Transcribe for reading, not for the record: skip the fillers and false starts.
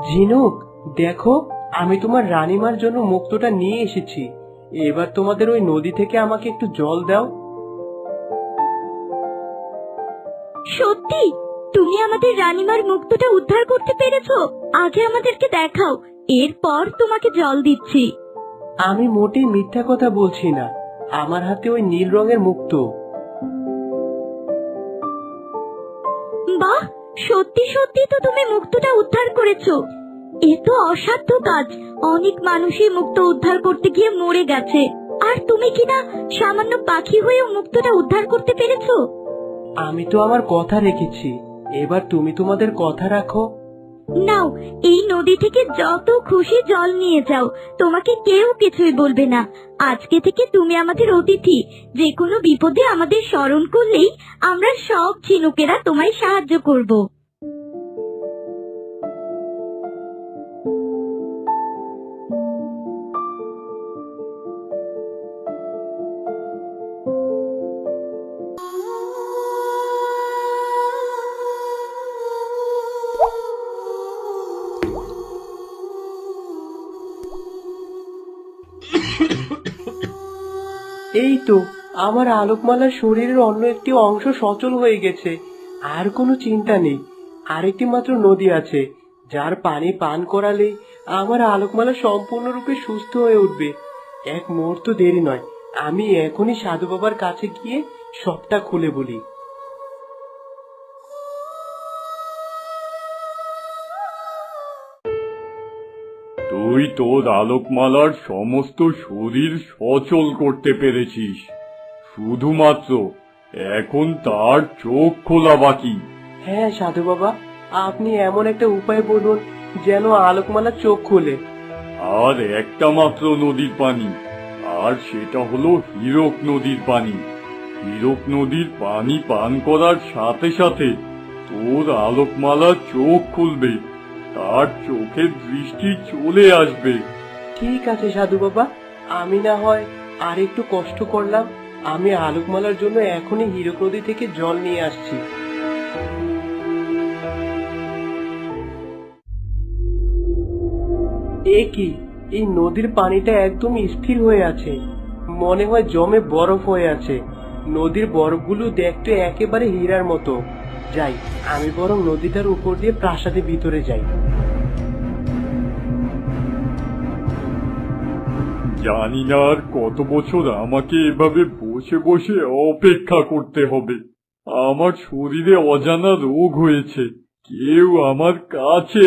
ঝিনুক, দেখো, আমি তোমার রানীমার জন্য মুক্তোটা নিয়ে এসেছি। এবার তোমাদের ওই নদী থেকে আমাকে একটু জল দাও। সত্যি তুমি আমাদের রানীমার মুক্তটা উদ্ধার করতে পেরেছো? আগে আমাদেরকে দেখাও, এরপর তোমাকে জল দিচ্ছি। আমি মোটেই মিথ্যা কথা বলছি না, আমার হাতে ওই নীল রঙের মুক্তো। বাহ, সত্যি সত্যি তো তুমি মুক্তটা উদ্ধার করেছো। এ তো অসাধ্য কাজ। অনেক মানুষই মুক্ত উদ্ধার করতে গিয়ে মরে গেছে, আর তুমি কিনা সামান্য পাখি হয়েও মুক্তটা উদ্ধার করতে পেরেছো। আমি তো আমার কথা রেখেছি, এবার তুমি তোমাদের কথা রাখো। নাও, এই নদী থেকে যত খুশি জল নিয়ে যাও, তোমাকে কেউ কিছুই বলবে না। আজকে থেকে তুমি আমাদের অতিথি। যে কোনো বিপদে আমাদের স্মরণ করলেই আমরা সব ঝিনুকেরা তোমায় সাহায্য করব। এই তো, আমার আলোকমালার শরীরের অন্য একটি অংশ সচল হয়ে গেছে। আর কোনো চিন্তা নেই। আরেকটি মাত্র নদী আছে, যার পানি পান করালে আমার আলোকমালা সম্পূর্ণরূপে সুস্থ হয়ে উঠবে। এক মুহূর্ত দেরি নয়, আমি এখনই সাধু বাবার কাছে গিয়ে সবটা খুলে বলি। তুই তোর আলোকমালার সমস্ত শরীর সচল করতে পেরেছিস, শুধুমাত্র এখন তার চোখ খোলা বাকি। হ্যাঁ সাধু বাবা, আপনি এমন একটা উপায় বলুন যেন আলোকমালা চোখ খোলে। আর একটা মাত্র নদীর পানি, আর সেটা হলো হীরক নদীর পানি। হীরক নদীর পানি পান করার সাথে সাথে তোর আলোকমালা চোখ খুলবে, তার চোখের দৃষ্টি চলে আসবে। ঠিক আছে সাধু বাবা, আমি না হয় আর একটু কষ্ট করলাম। আমি আলোকমালার জন্য এখনই হীরক নদী থেকে জল নিয়ে আসছি। এ কি, এই নদীর পানিটা একদম স্থির হয়ে আছে, মনে হয় জমে বরফ হয়ে আছে। নদীর বরফগুলো দেখতে একেবারে হীরার মতো। যাই, আমি বরং নদীটার উপর দিয়ে প্রাসাদের ভিতরে যাই। জানি না আর কত বছর আমাকে এভাবে বসে বসে অপেক্ষা করতে হবে। আমার শরীরে অজানা রোগ হয়েছে, কেউ আমার কাছে